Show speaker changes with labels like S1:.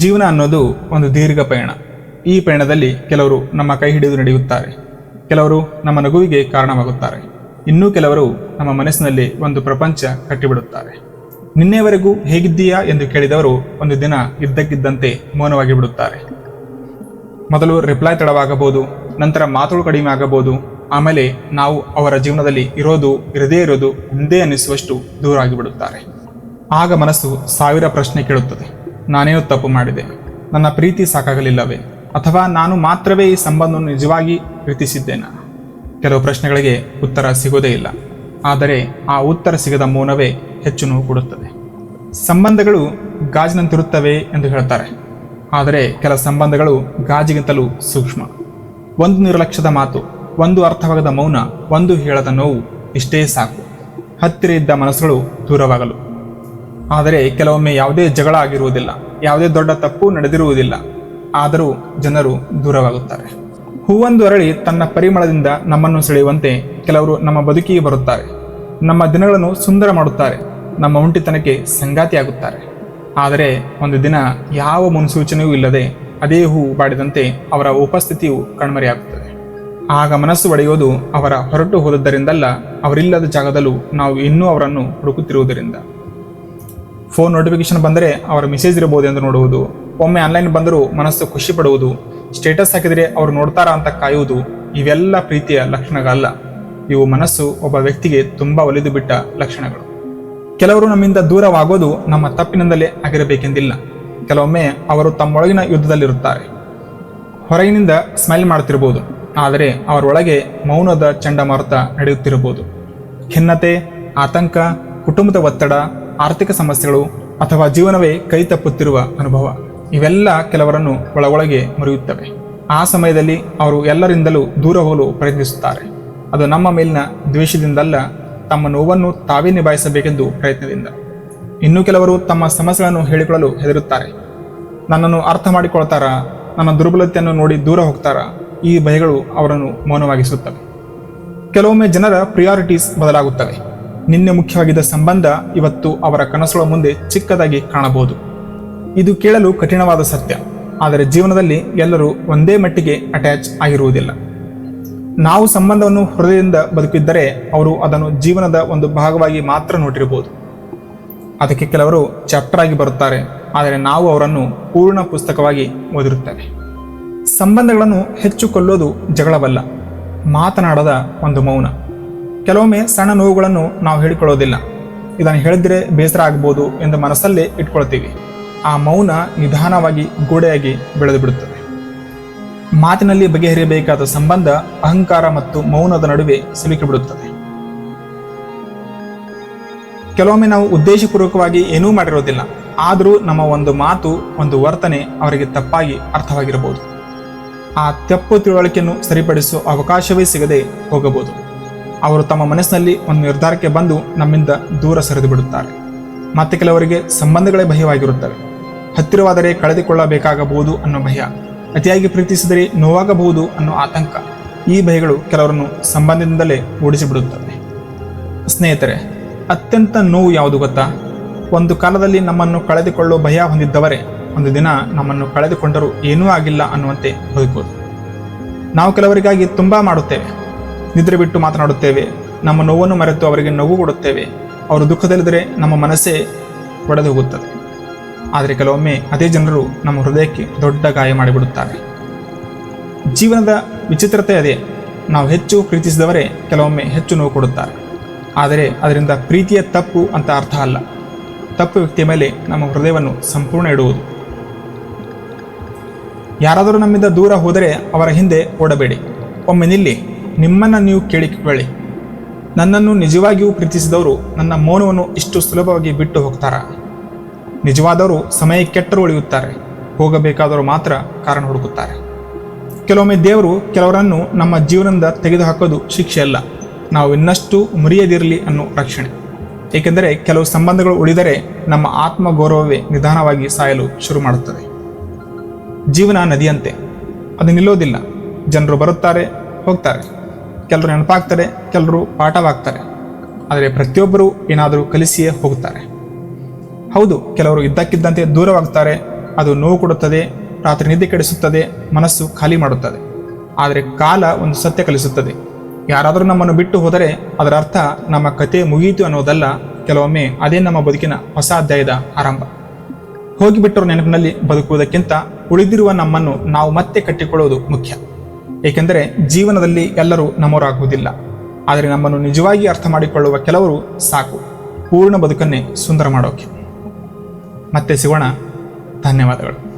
S1: ಜೀವನ ಅನ್ನೋದು ಒಂದು ದೀರ್ಘ ಪಯಣ. ಈ ಪಯಣದಲ್ಲಿ ಕೆಲವರು ನಮ್ಮ ಕೈ ಹಿಡಿದು ನಡೆಯುತ್ತಾರೆ, ಕೆಲವರು ನಮ್ಮ ನಗುವಿಗೆ ಕಾರಣವಾಗುತ್ತಾರೆ, ಇನ್ನೂ ಕೆಲವರು ನಮ್ಮ ಮನಸ್ಸಿನಲ್ಲಿ ಒಂದು ಪ್ರಪಂಚ ಕಟ್ಟಿಬಿಡುತ್ತಾರೆ. ನಿನ್ನೆವರೆಗೂ ಹೇಗಿದ್ದೀಯಾ ಎಂದು ಕೇಳಿದವರು ಒಂದು ದಿನ ಇದ್ದಕ್ಕಿದ್ದಂತೆ ಮೌನವಾಗಿ ಬಿಡುತ್ತಾರೆ. ಮೊದಲು ರಿಪ್ಲೈ ತಡವಾಗಬಹುದು, ನಂತರ ಮಾತುಗಳು ಕಡಿಮೆ ಆಗಬಹುದು, ಆಮೇಲೆ ನಾವು ಅವರ ಜೀವನದಲ್ಲಿ ಇರೋದು ಇರದೇ ಇರೋದು ಒಂದೇ ಅನ್ನಿಸುವಷ್ಟು ದೂರ ಆಗಿಬಿಡುತ್ತಾರೆ. ಆಗ ಮನಸ್ಸು ಸಾವಿರ ಪ್ರಶ್ನೆ ಕೇಳುತ್ತದೆ. ನಾನೇನು ತಪ್ಪು ಮಾಡಿದೆ? ನನ್ನ ಪ್ರೀತಿ ಸಾಕಾಗಲಿಲ್ಲವೇ? ಅಥವಾ ನಾನು ಮಾತ್ರವೇ ಈ ಸಂಬಂಧವನ್ನು ನಿಜವಾಗಿ ಪ್ರೀತಿಸಿದ್ದೇನಾ? ಕೆಲವು ಪ್ರಶ್ನೆಗಳಿಗೆ ಉತ್ತರ ಸಿಗೋದೇ ಇಲ್ಲ. ಆದರೆ ಆ ಉತ್ತರ ಸಿಗದ ಮೌನವೇ ಹೆಚ್ಚು ನೋವು ಕೊಡುತ್ತದೆ. ಸಂಬಂಧಗಳು ಗಾಜಿನಂತಿರುತ್ತವೆ ಎಂದು ಹೇಳ್ತಾರೆ, ಆದರೆ ಕೆಲ ಸಂಬಂಧಗಳು ಗಾಜಿಗಿಂತಲೂ ಸೂಕ್ಷ್ಮ. ಒಂದು ನಿರ್ಲಕ್ಷ್ಯದ ಮಾತು, ಒಂದು ಅರ್ಥವಾಗದ ಮೌನ, ಒಂದು ಹೇಳದ ನೋವು, ಇಷ್ಟೇ ಸಾಕು ಹತ್ತಿರ ಇದ್ದ ಮನಸ್ಸುಗಳು ದೂರವಾಗಲು. ಆದರೆ ಕೆಲವೊಮ್ಮೆ ಯಾವುದೇ ಜಗಳ ಆಗಿರುವುದಿಲ್ಲ, ಯಾವುದೇ ದೊಡ್ಡ ತಪ್ಪು ನಡೆದಿರುವುದಿಲ್ಲ, ಆದರೂ ಜನರು ದೂರವಾಗುತ್ತಾರೆ. ಹೂವೊಂದು ಅರಳಿ ತನ್ನ ಪರಿಮಳದಿಂದ ನಮ್ಮನ್ನು ಸೆಳೆಯುವಂತೆ ಕೆಲವರು ನಮ್ಮ ಬದುಕಿಗೆ ಬರುತ್ತಾರೆ, ನಮ್ಮ ದಿನಗಳನ್ನು ಸುಂದರ ಮಾಡುತ್ತಾರೆ, ನಮ್ಮ ಒಂಟಿತನಕ್ಕೆ ಸಂಗಾತಿಯಾಗುತ್ತಾರೆ. ಆದರೆ ಒಂದು ದಿನ ಯಾವ ಮುನ್ಸೂಚನೆಯೂ ಇಲ್ಲದೆ ಅದೇ ಹೂ ಬಾಡಿದಂತೆ ಅವರ ಉಪಸ್ಥಿತಿಯು ಕಣ್ಮರೆಯಾಗುತ್ತದೆ. ಆಗ ಮನಸ್ಸು ಒಡೆಯೋದು ಅವರ ಹೊರಟು ಹೋದದ್ದರಿಂದಲ್ಲ, ಅವರಿಲ್ಲದ ಜಾಗದಲ್ಲೂ ನಾವು ಇನ್ನೂ ಅವರನ್ನು ಹುಡುಕುತ್ತಿರುವುದರಿಂದ. ಫೋನ್ ನೋಟಿಫಿಕೇಶನ್ ಬಂದರೆ ಅವರ ಮೆಸೇಜ್ ಇರಬಹುದು ಎಂದು ನೋಡುವುದು, ಒಮ್ಮೆ ಆನ್ಲೈನ್ ಬಂದರೂ ಮನಸ್ಸು ಖುಷಿ ಪಡುವುದು, ಸ್ಟೇಟಸ್ ಹಾಕಿದರೆ ಅವರು ನೋಡ್ತಾರಾ ಅಂತ ಕಾಯುವುದು, ಇವೆಲ್ಲ ಪ್ರೀತಿಯ ಲಕ್ಷಣಗಳಲ್ಲ. ಇವು ಮನಸ್ಸು ಒಬ್ಬ ವ್ಯಕ್ತಿಗೆ ತುಂಬ ಒಲಿದು ಬಿಟ್ಟ ಲಕ್ಷಣಗಳು. ಕೆಲವರು ನಮ್ಮಿಂದ ದೂರವಾಗೋದು ನಮ್ಮ ತಪ್ಪಿನಿಂದಲೇ ಆಗಿರಬೇಕೆಂದಿಲ್ಲ. ಕೆಲವೊಮ್ಮೆ ಅವರು ತಮ್ಮೊಳಗಿನ ಯುದ್ಧದಲ್ಲಿರುತ್ತಾರೆ. ಹೊರಗಿನಿಂದ ಸ್ಮೈಲ್ ಮಾಡುತ್ತಿರಬಹುದು, ಆದರೆ ಅವರೊಳಗೆ ಮೌನದ ಚಂಡಮಾರುತ ನಡೆಯುತ್ತಿರಬಹುದು. ಖಿನ್ನತೆ, ಆತಂಕ, ಕುಟುಂಬದ ಒತ್ತಡ, ಆರ್ಥಿಕ ಸಮಸ್ಯೆಗಳು ಅಥವಾ ಜೀವನವೇ ಕೈ ತಪ್ಪುತ್ತಿರುವ ಅನುಭವ, ಇವೆಲ್ಲ ಕೆಲವರನ್ನು ಒಳಗೊಳಗೆ ಮುರಿಯುತ್ತವೆ. ಆ ಸಮಯದಲ್ಲಿ ಅವರು ಎಲ್ಲರಿಂದಲೂ ದೂರ ಹೋಗಲು ಪ್ರಯತ್ನಿಸುತ್ತಾರೆ. ಅದು ನಮ್ಮ ಮೇಲಿನ ದ್ವೇಷದಿಂದಲ್ಲ, ತಮ್ಮ ನೋವನ್ನು ತಾವೇ ನಿಭಾಯಿಸಬೇಕೆಂದು ಪ್ರಯತ್ನದಿಂದ. ಇನ್ನು ಕೆಲವರು ತಮ್ಮ ಸಮಸ್ಯೆಗಳನ್ನು ಹೇಳಿಕೊಳ್ಳಲು ಹೆದರುತ್ತಾರೆ. ನನ್ನನ್ನು ಅರ್ಥ ಮಾಡಿಕೊಳ್ತಾರಾ? ನನ್ನ ದುರ್ಬಲತೆಯನ್ನು ನೋಡಿ ದೂರ ಹೋಗ್ತಾರಾ? ಈ ಭಯಗಳು ಅವರನ್ನು ಮೌನವಾಗಿಸುತ್ತವೆ. ಕೆಲವೊಮ್ಮೆ ಜನರ ಪ್ರಿಯಾರಿಟೀಸ್ ಬದಲಾಗುತ್ತವೆ. ನಿನ್ನೆ ಮುಖ್ಯವಾಗಿದ್ದ ಸಂಬಂಧ ಇವತ್ತು ಅವರ ಕನಸುಗಳ ಮುಂದೆ ಚಿಕ್ಕದಾಗಿ ಕಾಣಬಹುದು. ಇದು ಕೇಳಲು ಕಠಿಣವಾದ ಸತ್ಯ, ಆದರೆ ಜೀವನದಲ್ಲಿ ಎಲ್ಲರೂ ಒಂದೇ ಮಟ್ಟಿಗೆ ಅಟ್ಯಾಚ್ ಆಗಿರುವುದಿಲ್ಲ. ನಾವು ಸಂಬಂಧವನ್ನು ಹೃದಯದಿಂದ ಬದುಕಿದ್ದರೆ ಅವರು ಅದನ್ನು ಜೀವನದ ಒಂದು ಭಾಗವಾಗಿ ಮಾತ್ರ ನೋಡಿರಬಹುದು. ಅದಕ್ಕೆ ಕೆಲವರು ಚಾಪ್ಟರ್ ಆಗಿ ಬರುತ್ತಾರೆ, ಆದರೆ ನಾವು ಅವರನ್ನು ಪೂರ್ಣ ಪುಸ್ತಕವಾಗಿ ಓದಿರುತ್ತೇವೆ. ಸಂಬಂಧಗಳನ್ನು ಹೆಚ್ಚು ಕೊಲ್ಲೋದು ಜಗಳವಲ್ಲ, ಮಾತನಾಡದ ಒಂದು ಮೌನ. ಕೆಲವೊಮ್ಮೆ ಸಣ್ಣ ನೋವುಗಳನ್ನು ನಾವು ಹೇಳಿಕೊಳ್ಳೋದಿಲ್ಲ. ಇದನ್ನು ಹೇಳಿದ್ರೆ ಬೇಸರ ಆಗ್ಬೋದು ಎಂದು ಮನಸ್ಸಲ್ಲೇ ಇಟ್ಕೊಳ್ತೀವಿ. ಆ ಮೌನ ನಿಧಾನವಾಗಿ ಗೋಡೆಯಾಗಿ ಬೆಳೆದು ಬಿಡುತ್ತದೆ. ಮಾತಿನಲ್ಲಿ ಬಗೆಹರಿಯಬೇಕಾದ ಸಂಬಂಧ ಅಹಂಕಾರ ಮತ್ತು ಮೌನದ ನಡುವೆ ಸಿಲುಕಿ ಬಿಡುತ್ತದೆ. ಕೆಲವೊಮ್ಮೆ ನಾವು ಉದ್ದೇಶಪೂರ್ವಕವಾಗಿ ಏನೂ ಮಾಡಿರೋದಿಲ್ಲ, ಆದರೂ ನಮ್ಮ ಒಂದು ಮಾತು, ಒಂದು ವರ್ತನೆ ಅವರಿಗೆ ತಪ್ಪಾಗಿ ಅರ್ಥವಾಗಿರಬಹುದು. ಆ ತಪ್ಪು ತಿಳುವಳಿಕೆಯನ್ನು ಸರಿಪಡಿಸುವ ಅವಕಾಶವೇ ಸಿಗದೆ ಹೋಗಬಹುದು. ಅವರು ತಮ್ಮ ಮನಸ್ಸಿನಲ್ಲಿ ಒಂದು ನಿರ್ಧಾರಕ್ಕೆ ಬಂದು ನಮ್ಮಿಂದ ದೂರ ಸರಿದು ಬಿಡುತ್ತಾರೆ. ಮತ್ತೆ ಕೆಲವರಿಗೆ ಸಂಬಂಧಗಳೇ ಭಯವಾಗಿರುತ್ತವೆ. ಹತ್ತಿರವಾದರೆ ಕಳೆದುಕೊಳ್ಳಬೇಕಾಗಬಹುದು ಅನ್ನೋ ಭಯ, ಅತಿಯಾಗಿ ಪ್ರೀತಿಸಿದರೆ ನೋವಾಗಬಹುದು ಅನ್ನೋ ಆತಂಕ. ಈ ಭಯಗಳು ಕೆಲವರನ್ನು ಸಂಬಂಧದಿಂದಲೇ ಓಡಿಸಿಬಿಡುತ್ತವೆ. ಸ್ನೇಹಿತರೆ, ಅತ್ಯಂತ ನೋವು ಯಾವುದು ಗೊತ್ತಾ? ಒಂದು ಕಾಲದಲ್ಲಿ ನಮ್ಮನ್ನು ಕಳೆದುಕೊಳ್ಳೋ ಭಯ ಹೊಂದಿದ್ದವರೇ ಒಂದು ದಿನ ನಮ್ಮನ್ನು ಕಳೆದುಕೊಂಡರೂ ಏನೂ ಆಗಿಲ್ಲ ಅನ್ನುವಂತೆ ಬದುಕೋದು. ನಾವು ಕೆಲವರಿಗಾಗಿ ತುಂಬ ಮಾಡುತ್ತೇವೆ, ನಿದ್ರೆ ಬಿಟ್ಟು ಮಾತನಾಡುತ್ತೇವೆ, ನಮ್ಮ ನೋವನ್ನು ಮರೆತು ಅವರಿಗೆ ನೋವು ಕೊಡುತ್ತೇವೆ. ಅವರು ದುಃಖದಲ್ಲಿದ್ದರೆ ನಮ್ಮ ಮನಸ್ಸೇ ಒಡೆದು ಹೋಗುತ್ತದೆ. ಆದರೆ ಕೆಲವೊಮ್ಮೆ ಅದೇ ಜನರು ನಮ್ಮ ಹೃದಯಕ್ಕೆ ದೊಡ್ಡ ಗಾಯ ಮಾಡಿಬಿಡುತ್ತಾರೆ. ಜೀವನದ ವಿಚಿತ್ರತೆ ಅದೇ. ನಾವು ಹೆಚ್ಚು ಪ್ರೀತಿಸಿದವರೇ ಕೆಲವೊಮ್ಮೆ ಹೆಚ್ಚು ನೋವು ಕೊಡುತ್ತಾರೆ. ಆದರೆ ಅದರಿಂದ ಪ್ರೀತಿಯ ತಪ್ಪು ಅಂತ ಅರ್ಥ ಅಲ್ಲ. ತಪ್ಪು ವ್ಯಕ್ತಿಯ ಮೇಲೆ ನಮ್ಮ ಹೃದಯವನ್ನು ಸಂಪೂರ್ಣ ಇಡುವುದು. ಯಾರಾದರೂ ನಮ್ಮಿಂದ ದೂರ ಹೋದರೆ ಅವರ ಹಿಂದೆ ಓಡಬೇಡಿ. ಒಮ್ಮೆ ನಿಲ್ಲಿ, ನಿಮ್ಮನ್ನು ನೀವು ಕೇಳಿಕೊಳ್ಳಿ. ನನ್ನನ್ನು ನಿಜವಾಗಿಯೂ ಪ್ರೀತಿಸಿದವರು ನನ್ನ ಮೌನವನ್ನು ಇಷ್ಟು ಸುಲಭವಾಗಿ ಬಿಟ್ಟು ಹೋಗ್ತಾರಾ? ನಿಜವಾದವರು ಸಮಯ ಕೆಟ್ಟರೂ ಉಳಿಯುತ್ತಾರೆ, ಹೋಗಬೇಕಾದವರು ಮಾತ್ರ ಕಾರಣ ಹುಡುಕುತ್ತಾರೆ. ಕೆಲವೊಮ್ಮೆ ದೇವರು ಕೆಲವರನ್ನು ನಮ್ಮ ಜೀವನದಿಂದ ತೆಗೆದುಹಾಕೋದು ಶಿಕ್ಷೆ ಅಲ್ಲ, ನಾವು ಇನ್ನಷ್ಟು ಮುರಿಯದಿರಲಿ ಅನ್ನೋ ರಕ್ಷಣೆ. ಏಕೆಂದರೆ ಕೆಲವು ಸಂಬಂಧಗಳು ಉಳಿದರೆ ನಮ್ಮ ಆತ್ಮಗೌರವವೇ ನಿಧಾನವಾಗಿ ಸಾಯಲು ಶುರು ಮಾಡುತ್ತದೆ. ಜೀವನ ನದಿಯಂತೆ, ಅದು ನಿಲ್ಲೋದಿಲ್ಲ. ಜನರು ಬರುತ್ತಾರೆ, ಹೋಗ್ತಾರೆ. ಕೆಲವರು ನೆನಪಾಗ್ತಾರೆ, ಕೆಲವರು ಪಾಠವಾಗ್ತಾರೆ. ಆದರೆ ಪ್ರತಿಯೊಬ್ಬರೂ ಏನಾದರೂ ಕಲಿಸಿಯೇ ಹೋಗುತ್ತಾರೆ. ಹೌದು, ಕೆಲವರು ಇದ್ದಕ್ಕಿದ್ದಂತೆ ದೂರವಾಗ್ತಾರೆ, ಅದು ನೋವು ಕೊಡುತ್ತದೆ, ರಾತ್ರಿ ನಿದ್ದೆ ಕೆಡಿಸುತ್ತದೆ, ಮನಸ್ಸು ಖಾಲಿ ಮಾಡುತ್ತದೆ. ಆದರೆ ಕಾಲ ಒಂದು ಸತ್ಯ ಕಲಿಸುತ್ತದೆ. ಯಾರಾದರೂ ನಮ್ಮನ್ನು ಬಿಟ್ಟು ಹೋದರೆ ಅದರ ಅರ್ಥ ನಮ್ಮ ಕತೆ ಮುಗಿಯಿತು ಅನ್ನೋದಲ್ಲ, ಕೆಲವೊಮ್ಮೆ ಅದೇ ನಮ್ಮ ಬದುಕಿನ ಹೊಸ ಅಧ್ಯಾಯದ ಆರಂಭ. ಹೋಗಿಬಿಟ್ಟರ ನೆನಪಿನಲ್ಲಿ ಬದುಕುವುದಕ್ಕಿಂತ ಉಳಿದಿರುವ ನಮ್ಮನ್ನು ನಾವು ಮತ್ತೆ ಕಟ್ಟಿಕೊಳ್ಳುವುದು ಮುಖ್ಯ. ಏಕೆಂದರೆ ಜೀವನದಲ್ಲಿ ಎಲ್ಲರೂ ನಮ್ಮವರಾಗುವುದಿಲ್ಲ, ಆದರೆ ನಮ್ಮನ್ನು ನಿಜವಾಗಿ ಅರ್ಥ ಮಾಡಿಕೊಳ್ಳುವ ಕೆಲವರು ಸಾಕು ಪೂರ್ಣ ಬದುಕನ್ನೇ ಸುಂದರ ಮಾಡೋಕೆ. ಮತ್ತೆ ಸಿಗೋಣ. ಧನ್ಯವಾದಗಳು.